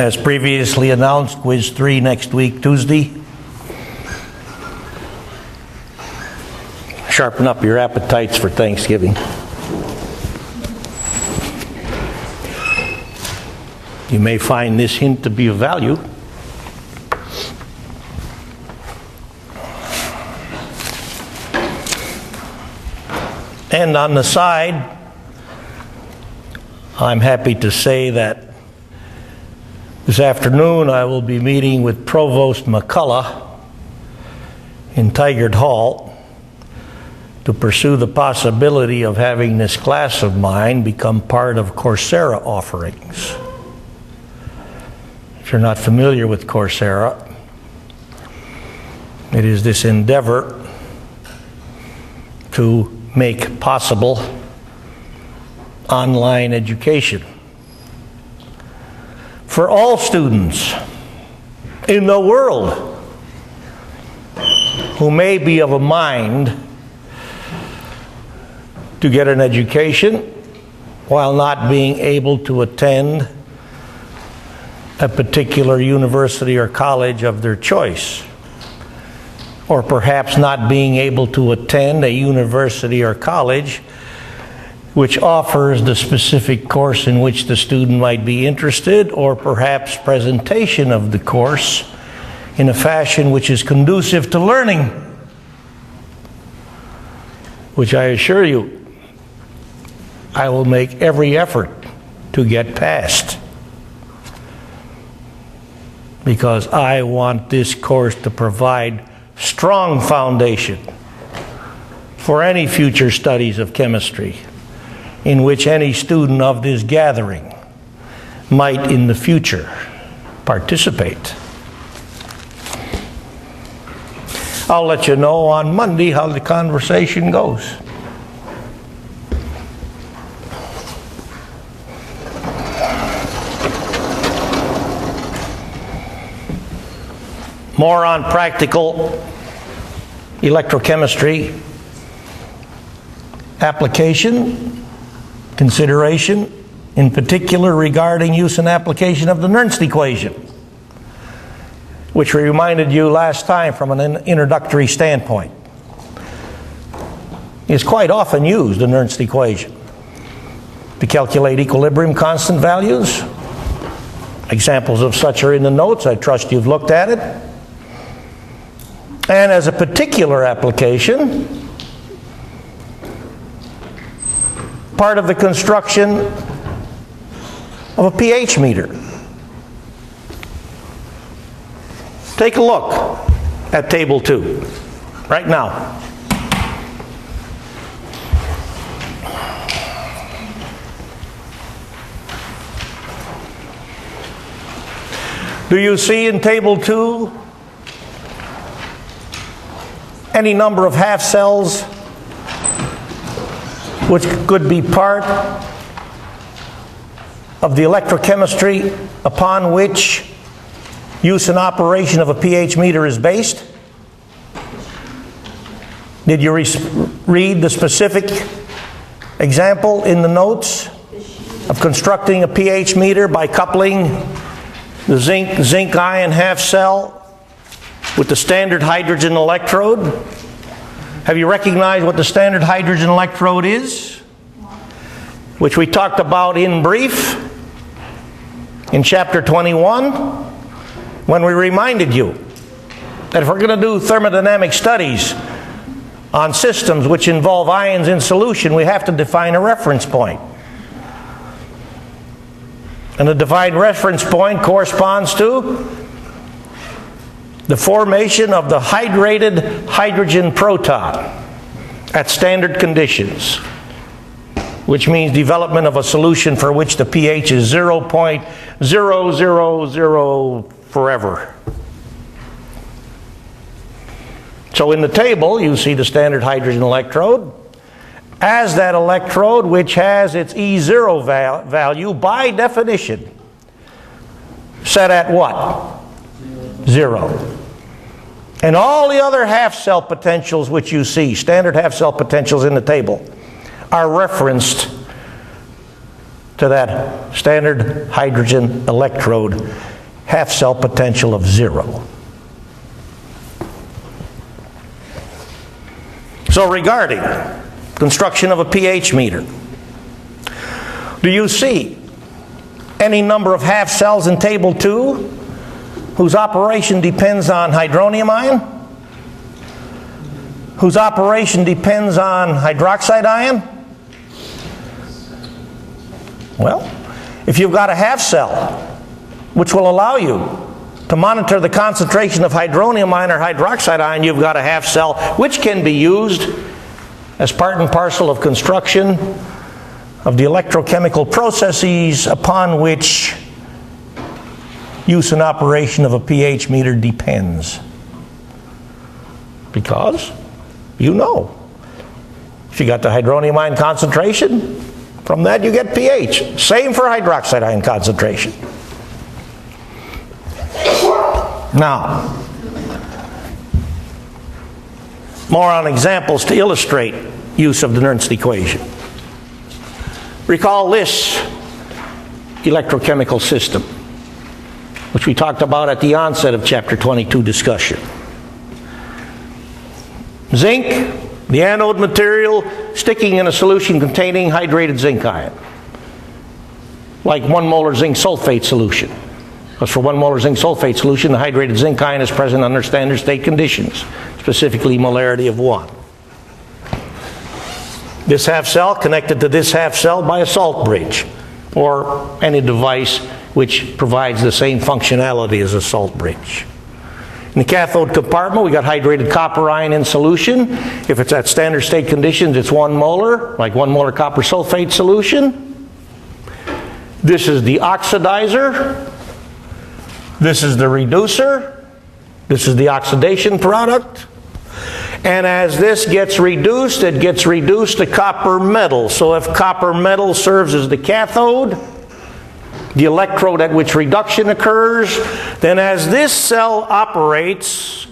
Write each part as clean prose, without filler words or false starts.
As previously announced, Quiz 3 next week, Tuesday. Sharpen up your appetites for Thanksgiving. You may find this hint to be of value. And on the side, I'm happy to say that this afternoon I will be meeting with Provost McCullough in Tigard Hall to pursue the possibility of having this class of mine become part of Coursera offerings. If you're not familiar with Coursera, it is this endeavor to make possible online education for all students in the world who may be of a mind to get an education while not being able to attend a particular university or college of their choice, or perhaps not being able to attend a university or college which offers the specific course in which the student might be interested, or perhaps presentation of the course in a fashion which is conducive to learning, which I assure you I will make every effort to get past, because I want this course to provide strong foundation for any future studies of chemistry in which any student of this gathering might in the future participate. I'll let you know on Monday how the conversation goes. More on practical electrochemistry application, consideration, in particular regarding use and application of the Nernst equation, which we reminded you last time from an introductory standpoint. It's quite often used, the Nernst equation, to calculate equilibrium constant values. Examples of such are in the notes. I trust you've looked at it. And as a particular application, part of the construction of a pH meter. Take a look at Table 2 right now. Do you see in Table 2 any number of half cells which could be part of the electrochemistry upon which use and operation of a pH meter is based? Did you read the specific example in the notes of constructing a pH meter by coupling the zinc ion half cell with the standard hydrogen electrode? Have you recognized what the standard hydrogen electrode is? Which we talked about in brief in chapter 21, when we reminded you that if we're going to do thermodynamic studies on systems which involve ions in solution, we have to define a reference point. And the defined reference point corresponds to the formation of the hydrated hydrogen proton at standard conditions, which means development of a solution for which the pH is 0.000 forever. So in the table, you see the standard hydrogen electrode as that electrode which has its E0 value by definition set at what? 0. And all the other half cell potentials which you see, standard half cell potentials in the table, are referenced to that standard hydrogen electrode, half-cell potential of 0. So regarding construction of a pH meter, do you see any number of half cells in Table 2 whose operation depends on hydronium ion? Whose operation depends on hydroxide ion? Well, if you've got a half cell which will allow you to monitor the concentration of hydronium ion or hydroxide ion, you've got a half cell which can be used as part and parcel of construction of the electrochemical processes upon which use and operation of a pH meter depends. Because you know, if you got the hydronium ion concentration, from that you get pH. Same for hydroxide ion concentration. Now, more on examples to illustrate use of the Nernst equation. Recall this electrochemical system, which we talked about at the onset of Chapter 22 discussion. Zinc, the anode material, sticking in a solution containing hydrated zinc ion, like 1 molar zinc sulfate solution. Because for 1 molar zinc sulfate solution, the hydrated zinc ion is present under standard state conditions, specifically molarity of 1. This half cell connected to this half cell by a salt bridge, or any device which provides the same functionality as a salt bridge. In the cathode compartment, we got hydrated copper ion in solution. If it's at standard state conditions, it's 1 molar, like 1 molar copper sulfate solution. This is the oxidizer. This is the reducer. This is the oxidation product. And as this gets reduced, it gets reduced to copper metal. So if copper metal serves as the cathode, the electrode at which reduction occurs, then as this cell operates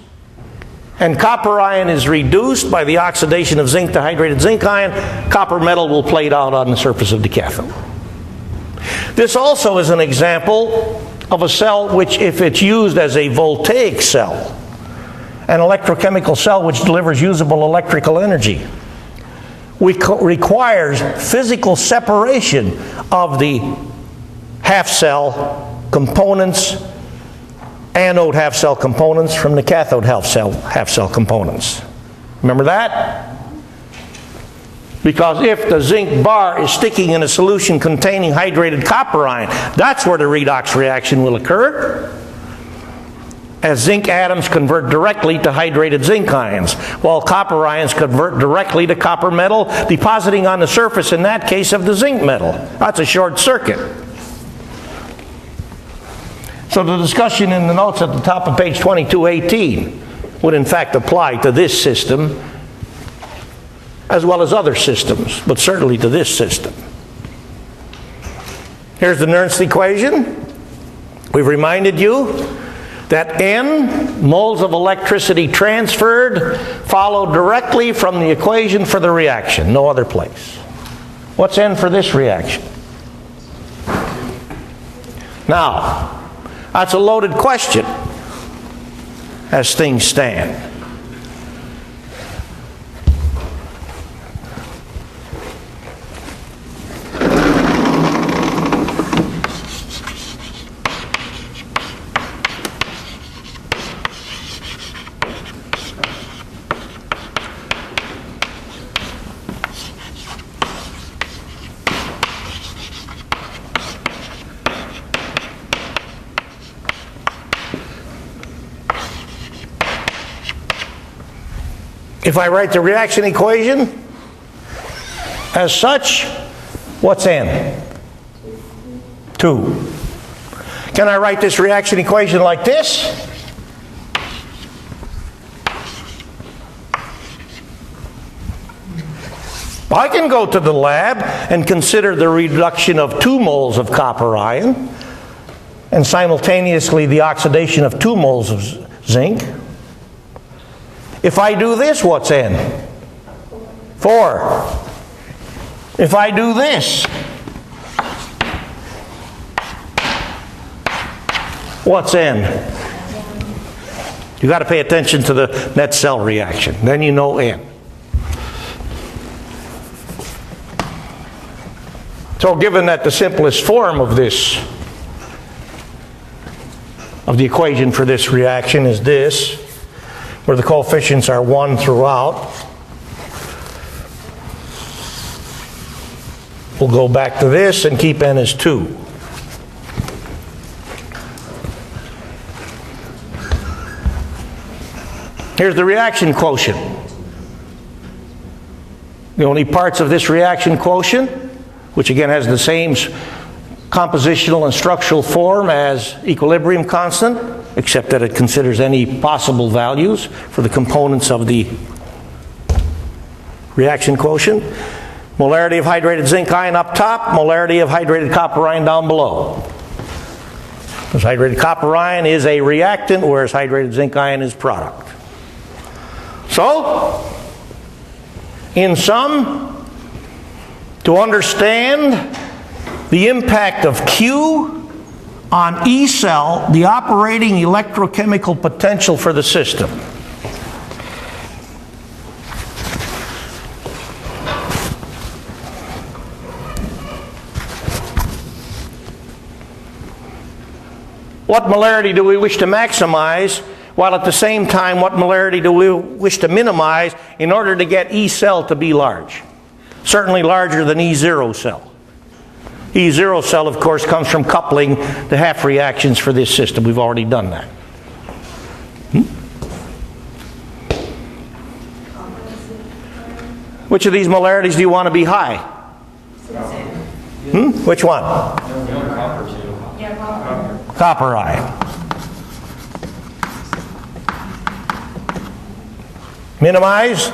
and copper ion is reduced by the oxidation of zinc to hydrated zinc ion, copper metal will plate out on the surface of the cathode. This also is an example of a cell which, if it's used as a voltaic cell, an electrochemical cell which delivers usable electrical energy, requires physical separation of the half-cell components, anode half-cell components, from the cathode half-cell components. Remember that? Because if the zinc bar is sticking in a solution containing hydrated copper ion, that's where the redox reaction will occur, as zinc atoms convert directly to hydrated zinc ions, while copper ions convert directly to copper metal, depositing on the surface, in that case, of the zinc metal. That's a short circuit. So the discussion in the notes at the top of page 2218 would in fact apply to this system as well as other systems, but certainly to this system. Here's the Nernst equation. We've reminded you that N moles of electricity transferred follow directly from the equation for the reaction, no other place. What's N for this reaction? Now, that's a loaded question as things stand. If I write the reaction equation as such, what's N? 2. Can I write this reaction equation like this? I can go to the lab and consider the reduction of 2 moles of copper ion and simultaneously the oxidation of 2 moles of zinc. If I do this, what's N? 4. If I do this, What's N? You got to pay attention to the net cell reaction. Then you know N. So given that the simplest form of this, of the equation for this reaction is this, where the coefficients are 1 throughout, we'll go back to this and keep N as 2. Here's the reaction quotient. The only parts of this reaction quotient, which again has the same compositional and structural form as equilibrium constant, except that it considers any possible values for the components of the reaction quotient. Molarity of hydrated zinc ion up top, molarity of hydrated copper ion down below. Because hydrated copper ion is a reactant, whereas hydrated zinc ion is product. So, in sum, to understand the impact of Q on E cell, the operating electrochemical potential for the system. What molarity do we wish to maximize, while at the same time what molarity do we wish to minimize in order to get E cell to be large? Certainly larger than E0 cell. E0 cell, of course, comes from coupling the half reactions for this system. We've already done that. Which of these molarities do you want to be high? Which one? Copper ion. Minimize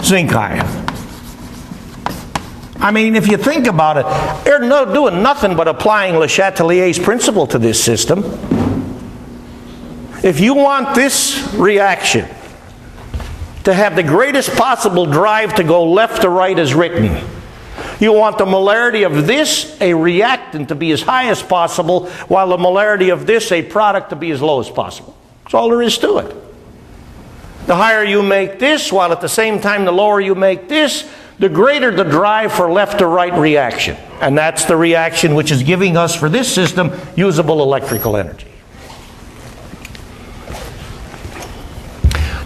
zinc ion. I mean, if you think about it, they're doing nothing but applying Le Chatelier's principle to this system. If you want this reaction to have the greatest possible drive to go left to right as written, you want the molarity of this, a reactant, to be as high as possible, while the molarity of this, a product, to be as low as possible. That's all there is to it. The higher you make this, while at the same time the lower you make this, the greater the drive for left to right reaction. And that's the reaction which is giving us, for this system, usable electrical energy.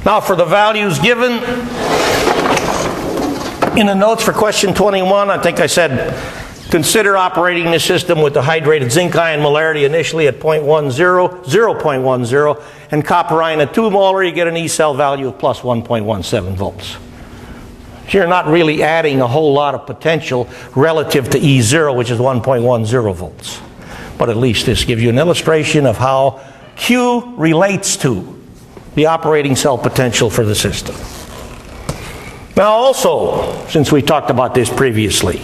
Now for the values given in the notes for question 21, I think I said, consider operating the system with the hydrated zinc ion molarity initially at 0.10, and copper ion at 2 molar, you get an E cell value of plus 1.17 volts. So you're not really adding a whole lot of potential relative to E0, which is 1.10 volts. But at least this gives you an illustration of how Q relates to the operating cell potential for the system. Now also, since we talked about this previously,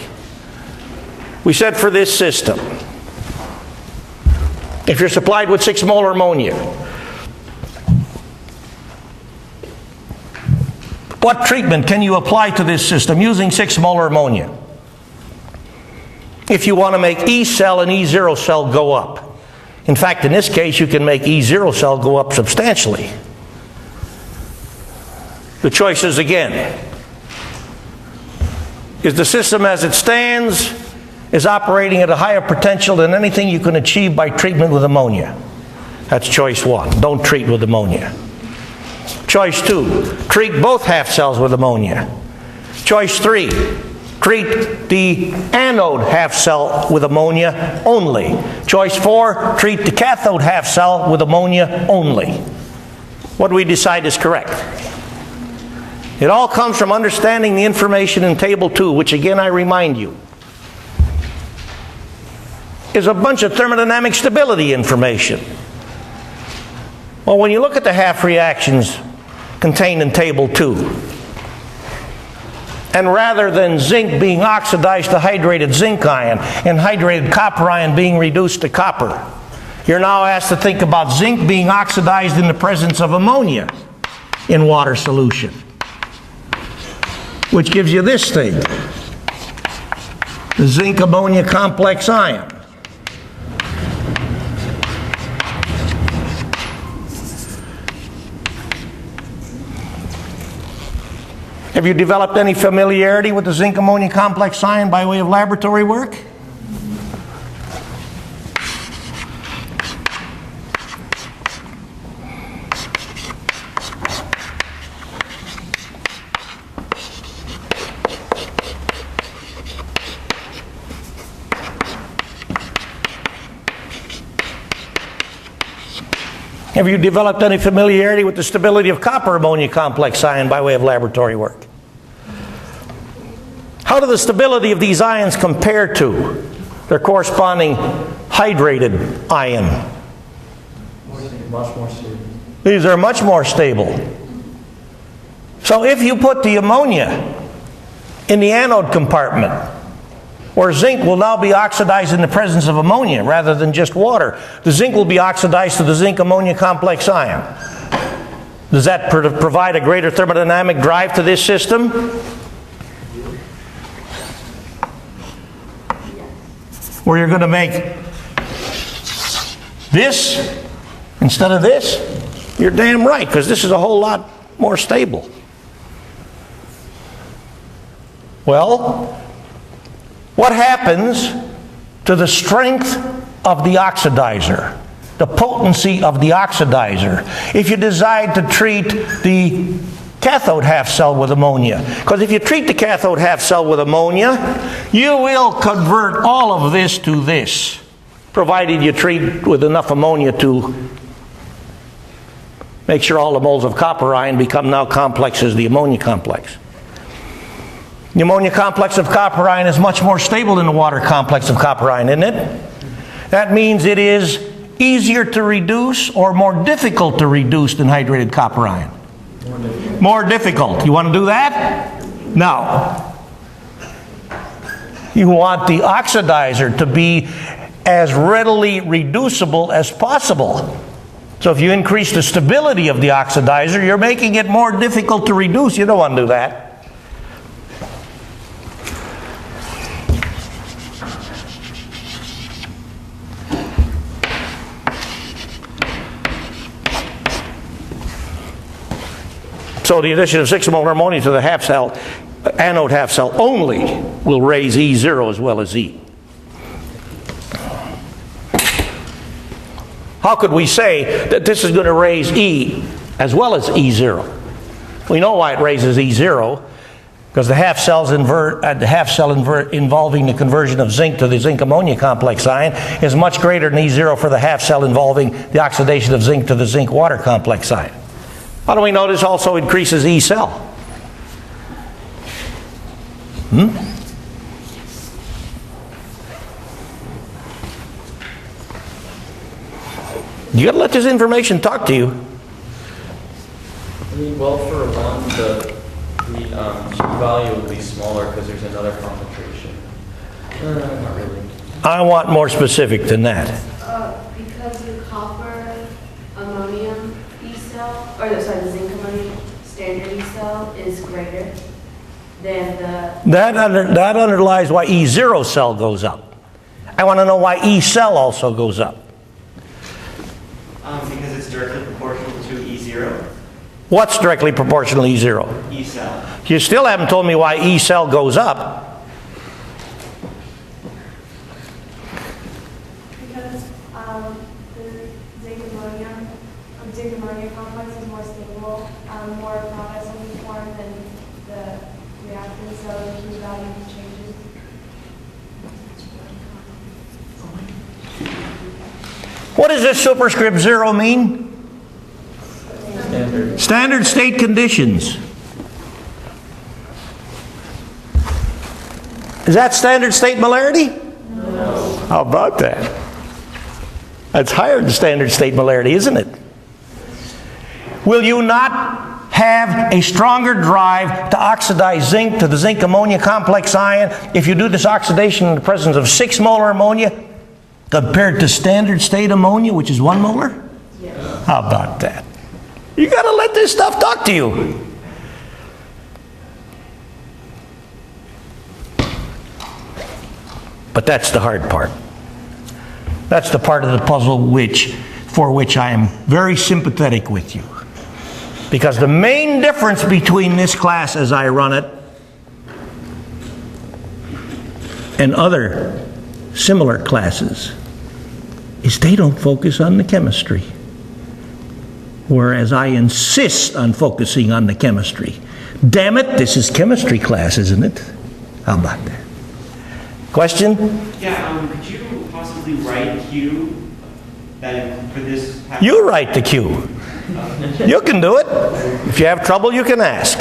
we said for this system, if you're supplied with 6 molar ammonia, what treatment can you apply to this system using 6 molar ammonia if you want to make E cell and E0 cell go up? In fact, in this case, you can make E0 cell go up substantially. The choices again is the system as it stands is operating at a higher potential than anything you can achieve by treatment with ammonia. That's choice 1. Don't treat with ammonia. Choice 2, treat both half cells with ammonia. Choice 3, treat the anode half cell with ammonia only. Choice 4, treat the cathode half cell with ammonia only. What do we decide is correct? It all comes from understanding the information in Table 2, which again I remind you is a bunch of thermodynamic stability information. Well, when you look at the half reactions contained in Table 2, and rather than zinc being oxidized to hydrated zinc ion and hydrated copper ion being reduced to copper, you're now asked to think about zinc being oxidized in the presence of ammonia in water solution, which gives you this thing, the zinc ammonia complex ion. Have you developed any familiarity with the zinc ammonia complex ion by way of laboratory work? Have you developed any familiarity with the stability of copper ammonia complex ion by way of laboratory work? How do the stability of these ions compare to their corresponding hydrated ion? Much more stable. These are much more stable. So if you put the ammonia in the anode compartment, where zinc will now be oxidized in the presence of ammonia rather than just water, the zinc will be oxidized to the zinc ammonia complex ion. Does that provide a greater thermodynamic drive to this system? Where you're going to make this instead of this? You're damn right, because this is a whole lot more stable. Well, what happens to the strength of the oxidizer, the potency of the oxidizer, if you decide to treat the cathode half cell with ammonia? Because if you treat the cathode half cell with ammonia, you will convert all of this to this, provided you treat with enough ammonia to make sure all the moles of copper ion become now complexes as the ammonia complex. The ammonia complex of copper ion is much more stable than the water complex of copper ion, isn't it? That means it is easier to reduce or more difficult to reduce than hydrated copper ion. More difficult. You want to do that? Now, you want the oxidizer to be as readily reducible as possible. So if you increase the stability of the oxidizer, you're making it more difficult to reduce. You don't want to do that. So the addition of 6 molar ammonia to the half cell, anode half cell only, will raise E0 as well as E. How could we say that this is going to raise E as well as E0? We know why it raises E0, because the half cells involving the conversion of zinc to the zinc ammonia complex ion is much greater than E0 for the half cell involving the oxidation of zinc to the zinc water complex ion. How do we know this also increases E cell? You got to let this information talk to you. I mean, well, for one, the G value will be smaller because there's another concentration. Not really. I want more specific than that. Because the copper ammonium E cell, or the zinc ammonium standard E cell is greater than the... That underlies why E0 cell goes up. I want to know why E cell also goes up. Because it's directly proportional to E0. What's directly proportional to E0? E cell. You still haven't told me why E cell goes up. Because the zinc ammonia complex is more stable, more products will be formed than the reactant, so the Q value changes. What does this superscript 0 mean? Standard. Standard state conditions. Is that standard state molarity? No. How about that? That's higher than standard state molarity, isn't it? Will you not have a stronger drive to oxidize zinc to the zinc ammonia complex ion if you do this oxidation in the presence of 6 molar ammonia compared to standard state ammonia, which is 1 molar? Yes. How about that? You got to let this stuff talk to you. But that's the hard part. That's the part of the puzzle for which I am very sympathetic with you. Because the main difference between this class as I run it and other similar classes is they don't focus on the chemistry. Whereas I insist on focusing on the chemistry. Damn it, this is chemistry class, isn't it? How about that? Question? Yeah, could you possibly write Q that for this? You write the Q. You can do it. If you have trouble, you can ask.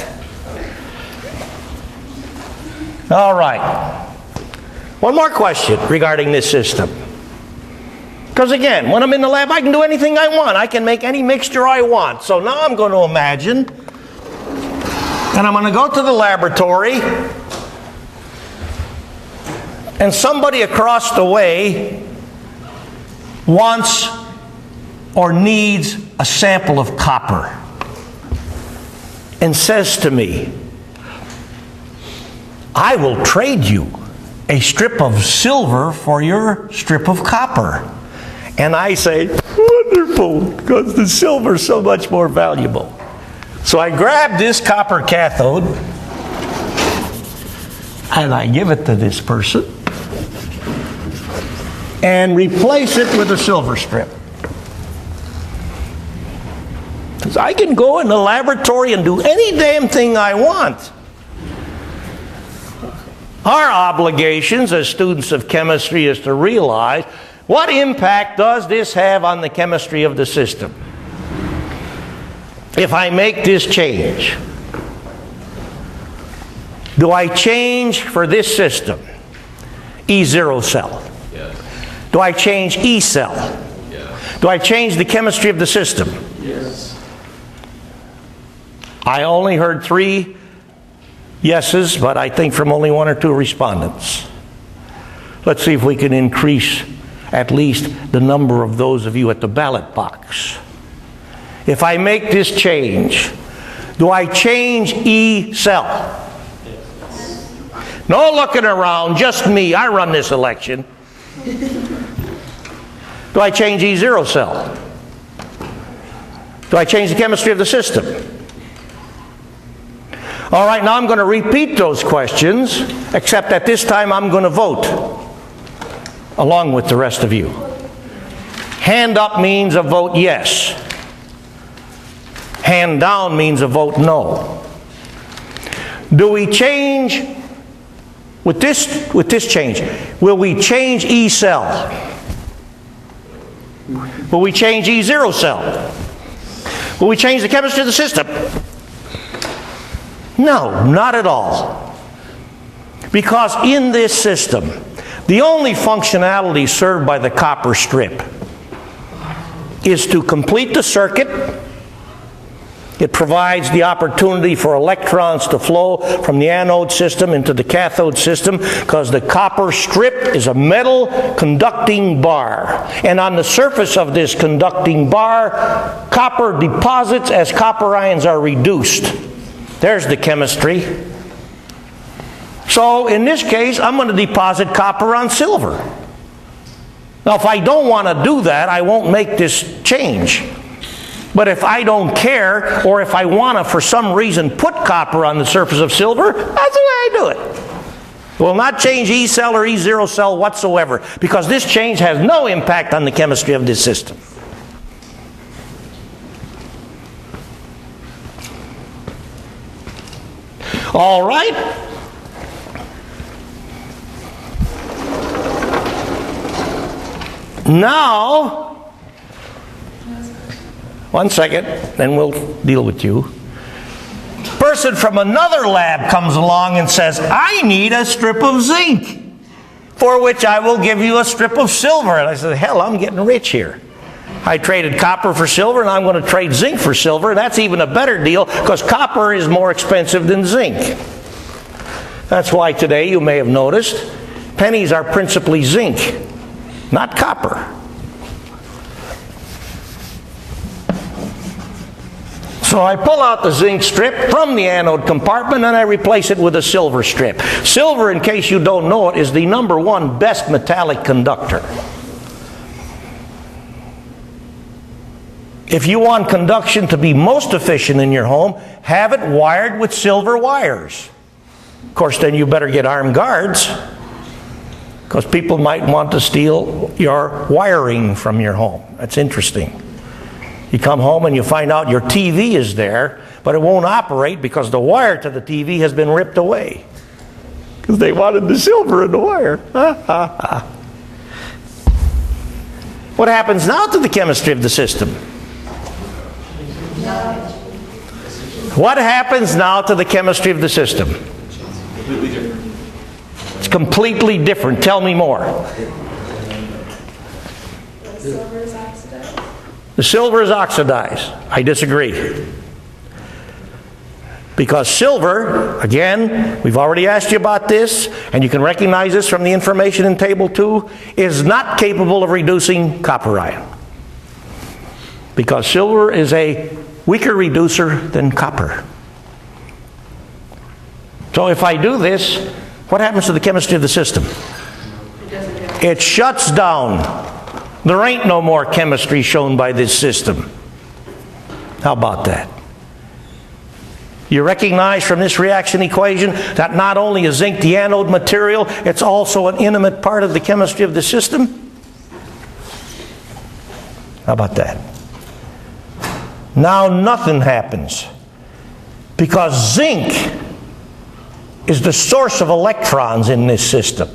All right. One more question regarding this system. Because again, when I'm in the lab, I can do anything I want. I can make any mixture I want. So now I'm going to imagine, and I'm going to go to the laboratory, and somebody across the way wants or needs a sample of copper and says to me, I will trade you a strip of silver for your strip of copper. And I say, wonderful, because the silver is so much more valuable. So I grab this copper cathode and I give it to this person and replace it with a silver strip. Because I can go in the laboratory and do any damn thing I want. Our obligations as students of chemistry is to realize, what impact does this have on the chemistry of the system? If I make this change, do I change for this system E0 cell? Yes. Do I change E cell? Yeah. Do I change the chemistry of the system? Yes. I only heard 3 yeses, but I think from only 1 or 2 respondents. Let's see if we can increase at least the number of those of you at the ballot box. If I make this change, do I change E cell? No looking around, just me. I run this election. Do I change E0 cell? Do I change the chemistry of the system? All right, now I'm going to repeat those questions, except at this time I'm going to vote along with the rest of you. Hand up means a vote yes. Hand down means a vote no. Do we change with this change? Will we change E cell? Will we change E0 cell? Will we change the chemistry of the system? No, not at all. Because in this system, the only functionality served by the copper strip is to complete the circuit. It provides the opportunity for electrons to flow from the anode system into the cathode system, because the copper strip is a metal conducting bar. And on the surface of this conducting bar, copper deposits as copper ions are reduced. There's the chemistry. So in this case, I'm going to deposit copper on silver. Now, if I don't want to do that, I won't make this change. But if I don't care, or if I want to, for some reason, put copper on the surface of silver, that's the way I do it. It will not change E cell or E0 cell whatsoever, because this change has no impact on the chemistry of this system. All right. Now, one second, then we'll deal with you. Person from another lab comes along and says, I need a strip of zinc, for which I will give you a strip of silver. And I said, hell, I'm getting rich here. I traded copper for silver, and I'm going to trade zinc for silver. That's even a better deal, because copper is more expensive than zinc. That's why today, you may have noticed, pennies are principally zinc, not copper. So I pull out the zinc strip from the anode compartment and I replace it with a silver strip. Silver, in case you don't know it, is the #1 best metallic conductor. If you want conduction to be most efficient in your home, have it wired with silver wires. Of course, then you better get armed guards, because people might want to steal your wiring from your home. That's interesting. You come home and you find out your TV is there, but it won't operate because the wire to the TV has been ripped away. Because they wanted the silver in the wire. What happens now to the chemistry of the system? What happens now to the chemistry of the system? Completely different. It's completely different. Tell me more. The silver is oxidized. The silver is oxidized. I disagree. Because silver, again, we've already asked you about this, and you can recognize this from the information in Table 2, is not capable of reducing copper ion. Because silver is a weaker reducer than copper. So if I do this, what happens to the chemistry of the system? It shuts down. There ain't no more chemistry shown by this system. How about that? You recognize from this reaction equation that not only is zinc the anode material, it's also an intimate part of the chemistry of the system? How about that? Now nothing happens, because zinc is the source of electrons in this system.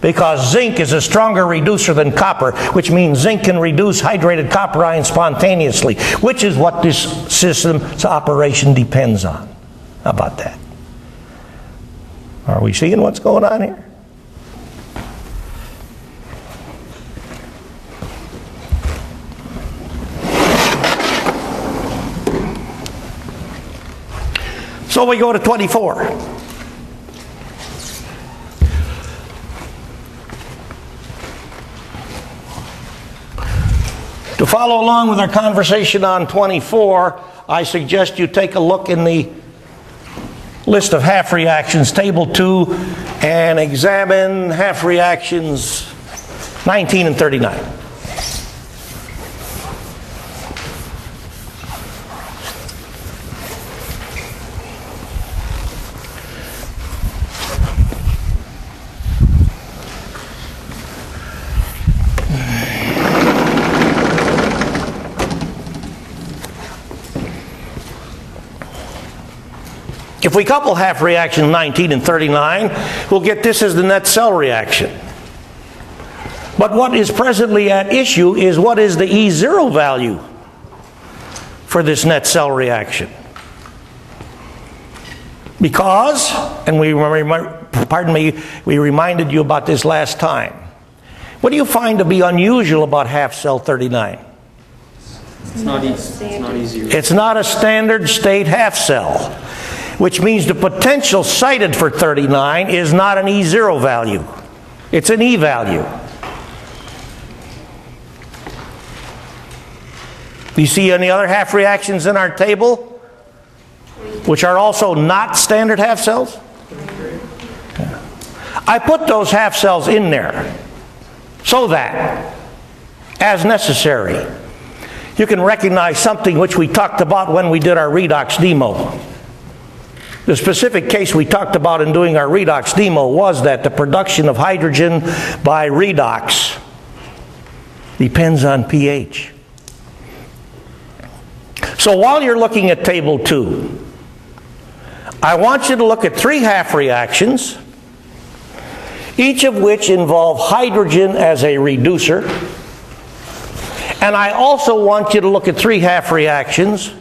Because zinc is a stronger reducer than copper, which means zinc can reduce hydrated copper ion spontaneously, which is what this system's operation depends on. How about that? Are we seeing what's going on here? So we go to 24. To follow along with our conversation on 24, I suggest you take a look in the list of half reactions, Table 2, and examine half reactions 19 and 39. If we couple half reaction 19 and 39, we'll get this as the net cell reaction. But what is presently at issue is what is the E0 value for this net cell reaction. Because, and we reminded you about this last time. What do you find to be unusual about half cell 39? It's not easy. It's not a standard state half cell, which means the potential cited for 39 is not an E0 value. It's an E value. Do you see any other half reactions in our table which are also not standard half cells? I put those half cells in there so that, as necessary, you can recognize something which we talked about when we did our redox demo. The specific case we talked about in doing our redox demo was that the production of hydrogen by redox depends on pH. So while you're looking at Table 2, I want you to look at 3 half reactions, each of which involve hydrogen as a reducer. And I also want you to look at 3 half reactions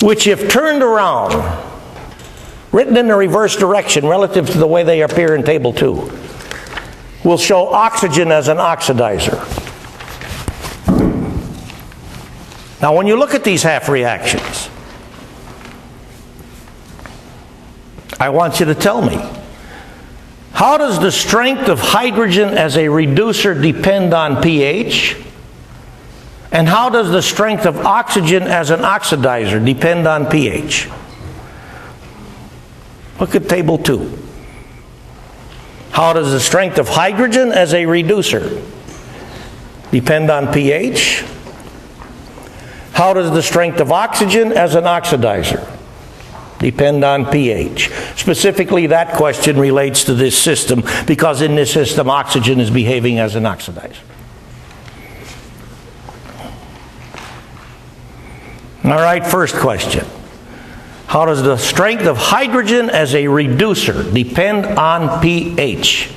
which, if turned around, written in the reverse direction relative to the way they appear in Table 2, will show oxygen as an oxidizer. Now, when you look at these half reactions, I want you to tell me, how does the strength of hydrogen as a reducer depend on pH? And how does the strength of oxygen as an oxidizer depend on pH? Look at Table 2. How does the strength of hydrogen as a reducer depend on pH? How does the strength of oxygen as an oxidizer depend on pH? Specifically, that question relates to this system because in this system, oxygen is behaving as an oxidizer. All right, first question. How does the strength of hydrogen as a reducer depend on pH?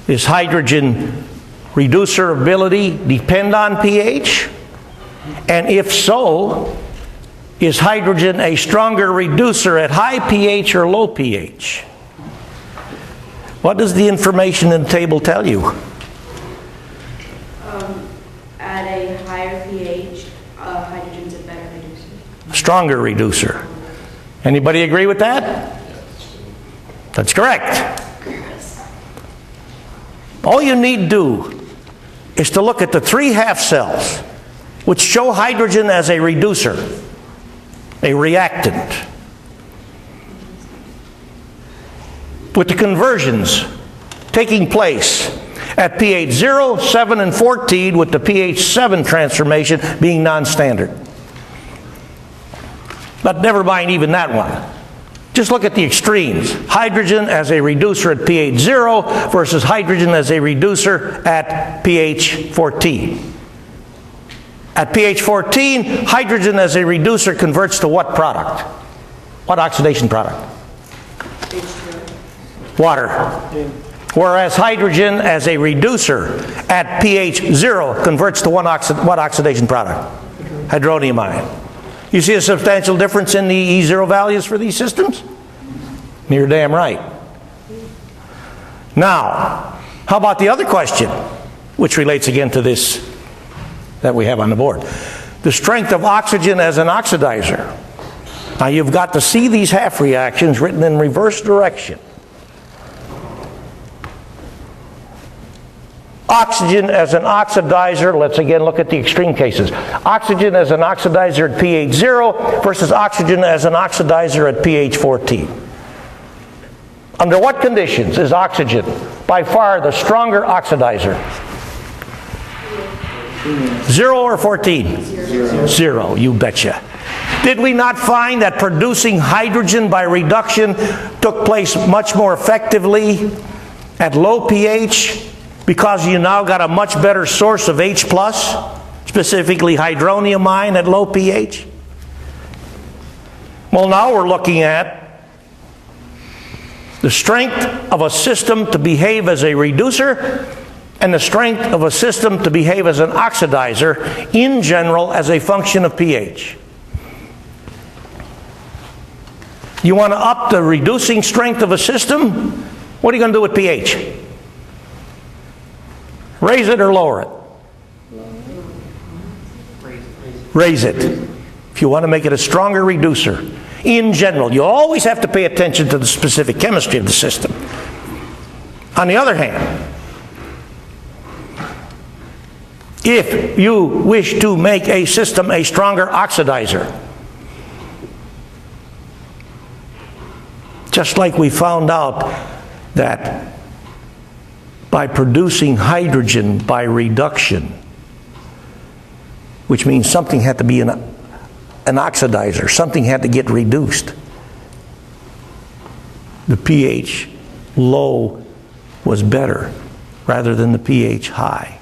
Is hydrogen reducer ability depend on pH? And if so, is hydrogen a stronger reducer at high pH or low pH? What does the information in the table tell you? At a higher pH, hydrogen's a better reducer. Stronger reducer. Anybody agree with that? That's correct. All you need to do is to look at the 3 half cells, which show hydrogen as a reducer, a reactant. With the conversions taking place at pH 0, 7, and 14, with the pH 7 transformation being non-standard. But never mind even that one. Just look at the extremes. Hydrogen as a reducer at pH 0 versus hydrogen as a reducer at pH 14. At pH 14, hydrogen as a reducer converts to what product? What oxidation product? Water. Whereas hydrogen as a reducer at pH 0 converts to what oxidation product? Hydronium ion. You see a substantial difference in the E0 values for these systems? You're damn right. Now, how about the other question, which relates again to this that we have on the board? The strength of oxygen as an oxidizer. Now you've got to see these half reactions written in reverse direction. Oxygen as an oxidizer, let's again look at the extreme cases. Oxygen as an oxidizer at pH 0 versus oxygen as an oxidizer at pH 14. Under what conditions is oxygen by far the stronger oxidizer? 0 or 14? 0, you betcha. Did we not find that producing hydrogen by reduction took place much more effectively at low pH? Because you now got a much better source of H+, specifically hydronium ion at low pH. Well, now we're looking at the strength of a system to behave as a reducer and the strength of a system to behave as an oxidizer in general as a function of pH. You want to up the reducing strength of a system? What are you going to do with pH? Raise it or lower it? Raise it. If you want to make it a stronger reducer. In general, you always have to pay attention to the specific chemistry of the system. On the other hand, if you wish to make a system a stronger oxidizer, just like we found out that by producing hydrogen by reduction, which means something had to be an oxidizer, something had to get reduced. The pH low was better rather than the pH high.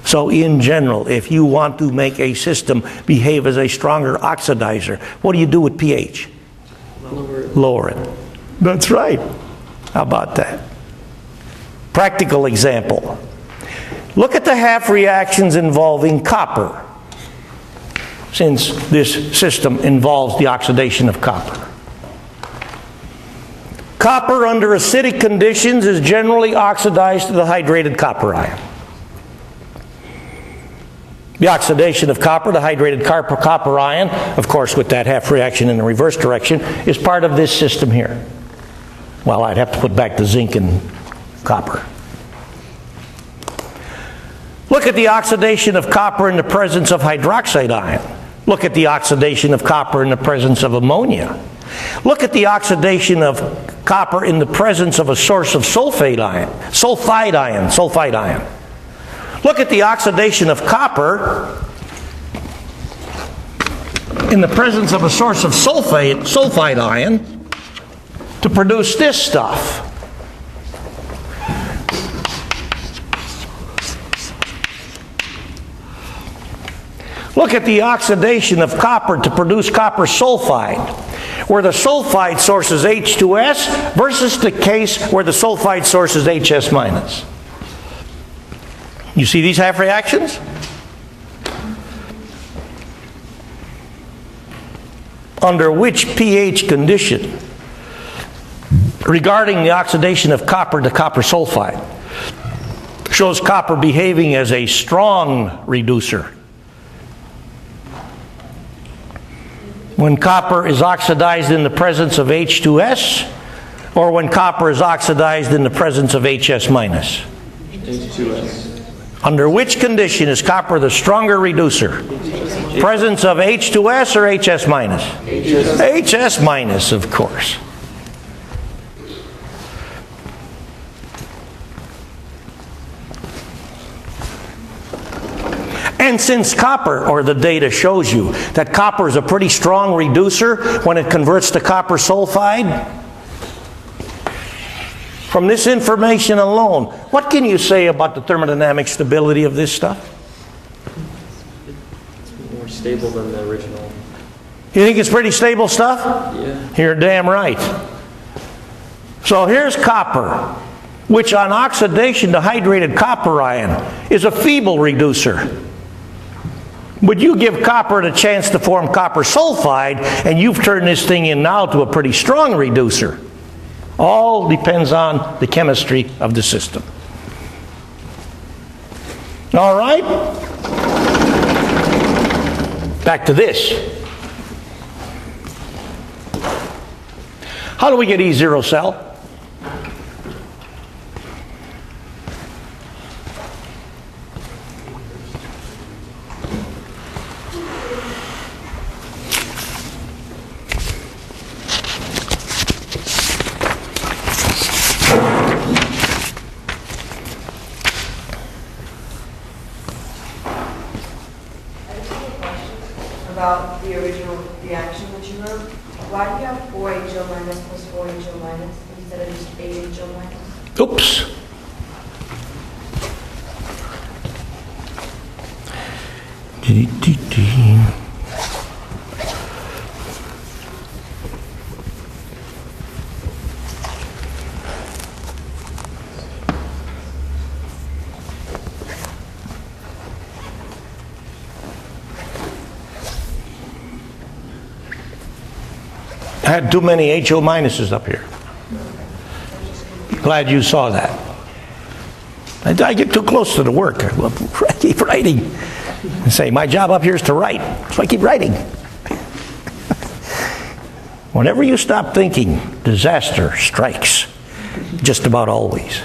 So in general, if you want to make a system behave as a stronger oxidizer, what do you do with pH? Lower it. That's right. How about that? Practical example. Look at the half reactions involving copper, since this system involves the oxidation of copper. Copper under acidic conditions is generally oxidized to the hydrated copper ion. The oxidation of copper to hydrated copper ion, of course with that half reaction in the reverse direction, is part of this system here. Well, I'd have to put back the zinc and copper. Look at the oxidation of copper in the presence of hydroxide ion. Look at the oxidation of copper in the presence of ammonia. Look at the oxidation of copper in the presence of a source of sulfide ion. Look at the oxidation of copper in the presence of a source of sulfide ion to produce this stuff. Look at the oxidation of copper to produce copper sulfide, where the sulfide source is H2S versus the case where the sulfide source is HS minus. You see these half reactions? Under which pH condition, regarding the oxidation of copper to copper sulfide, shows copper behaving as a strong reducer? When copper is oxidized in the presence of H2S, or when copper is oxidized in the presence of HS minus? H2S. Under which condition is copper the stronger reducer? Presence of H2S or HS minus? HS minus, of course. And since copper, or the data shows you, that copper is a pretty strong reducer when it converts to copper sulfide, from this information alone, what can you say about the thermodynamic stability of this stuff? It's more stable than the original. You think it's pretty stable stuff? Yeah. You're damn right. So here's copper, which on oxidation to hydrated copper ion is a feeble reducer. But you give copper the chance to form copper sulfide, and you've turned this thing in now to a pretty strong reducer. All depends on the chemistry of the system. All right? Back to this. How do we get E0 cell? About the original reaction that you wrote. Why do you have 4HO minus plus 4HO minus instead of just 8HO minus? Oops. I had too many HO minuses up here. Glad you saw that. I get too close to the work. I keep writing. I say, my job up here is to write. So I keep writing. Whenever you stop thinking, disaster strikes. Just about always.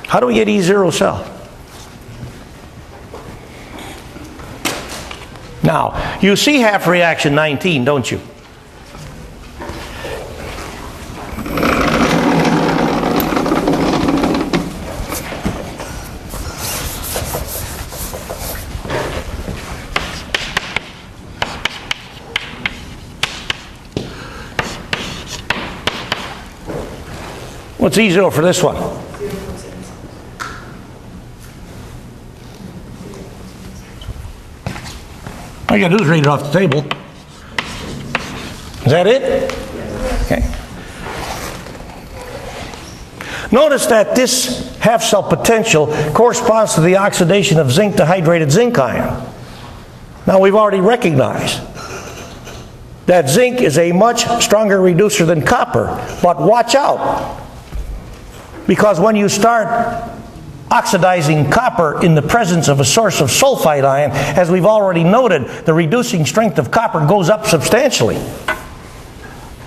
How do we get E0 cell? Now, you see half reaction 19, don't you? What's E0 for this one? All you gotta do is read it off the table. Is that it? Okay. Notice that this half cell potential corresponds to the oxidation of zinc to hydrated zinc ion. Now we've already recognized that zinc is a much stronger reducer than copper, but watch out. Because when you start oxidizing copper in the presence of a source of sulfide ion, as we've already noted, the reducing strength of copper goes up substantially.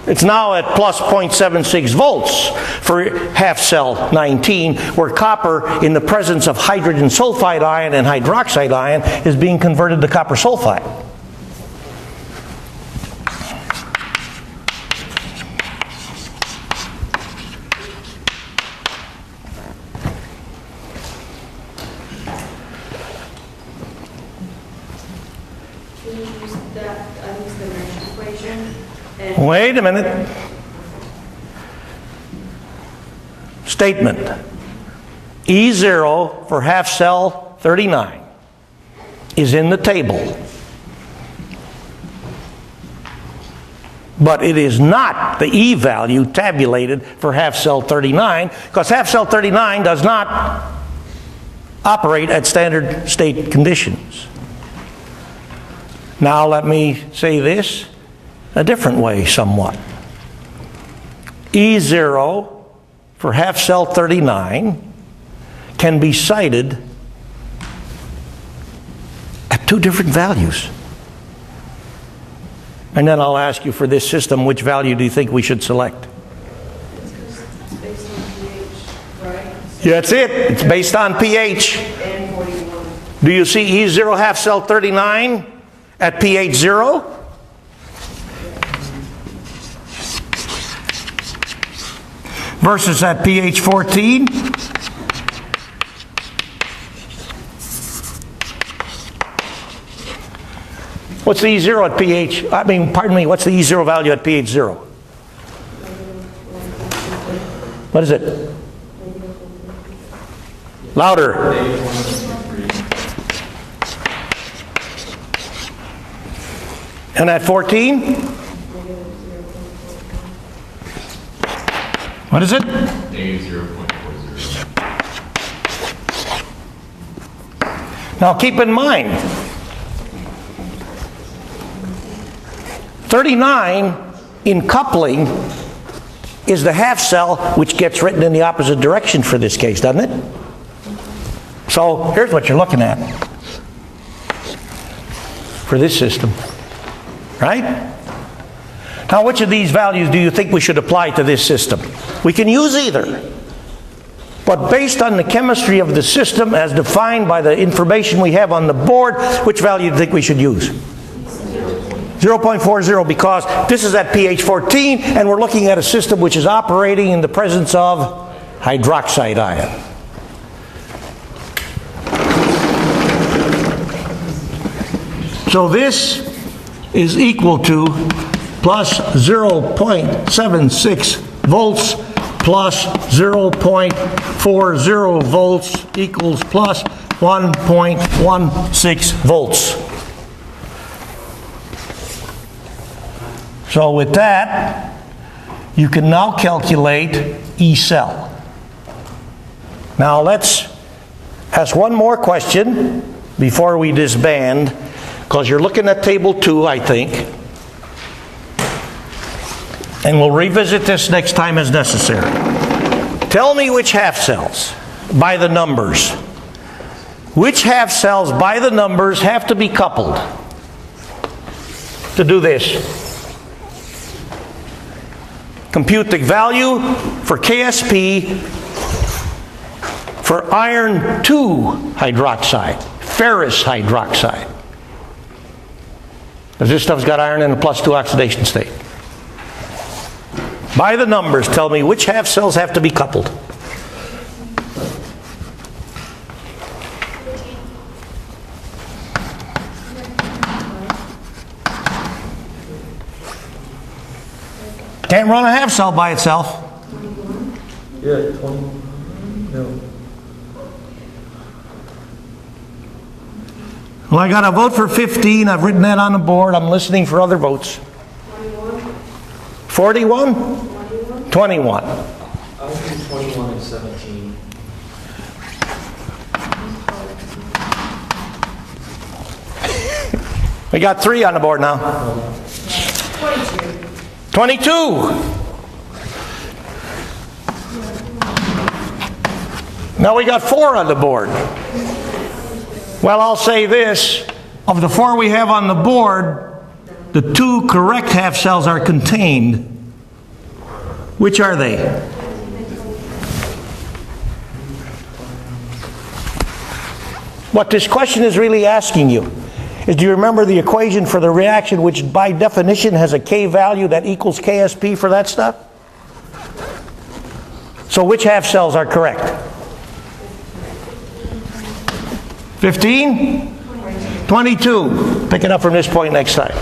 It's now at plus 0.76 volts for half cell 19, where copper in the presence of hydrogen sulfide ion and hydroxide ion is being converted to copper sulfide. Wait a minute. Statement. E0 for half cell 39 is in the table. But it is not the E value tabulated for half cell 39, because half cell 39 does not operate at standard state conditions. Now let me say this a different way somewhat. E0 for half cell 39 can be cited at two different values. And then I'll ask you, for this system, which value do you think we should select? It's based on pH, right? That's it. It's based on pH. And 41. Do you see E0 half cell 39 at pH 0? Versus at pH 14? What's the E0 at pH? What's the E0 value at pH 0? What is it? Louder. And at 14? What is it? -0.40. Now keep in mind, 39 in coupling is the half cell, which gets written in the opposite direction for this case, doesn't it? So here's what you're looking at for this system, right? Now, which of these values do you think we should apply to this system? We can use either. But based on the chemistry of the system as defined by the information we have on the board, which value do you think we should use? 0.40, because this is at pH 14 and we're looking at a system which is operating in the presence of hydroxide ion. So this is equal to plus 0.76 volts plus 0.40 volts equals plus 1.16 volts. So with that, you can now calculate E cell. Now let's ask one more question before we disband, because you're looking at table 2, I think. And we'll revisit this next time as necessary. Tell me which half cells by the numbers. Which half cells by the numbers have to be coupled to do this? Compute the value for KSP for iron 2 hydroxide, ferrous hydroxide. Because this stuff's got iron in a +2 oxidation state. By the numbers, tell me which half cells have to be coupled. Can't run a half cell by itself. Yeah, 20. No. Well, I got a vote for 15. I've written that on the board. I'm listening for other votes. 41? 21. I would do 21 and 17. We got 3 on the board now. 22. Now we got 4 on the board. Well, I'll say this. Of the 4 we have on the board, the 2 correct half cells are contained. Which are they? What this question is really asking you is, do you remember the equation for the reaction, which by definition has a K value that equals KSP for that stuff? So which half cells are correct? 15? 22. Pick it up from this point next time.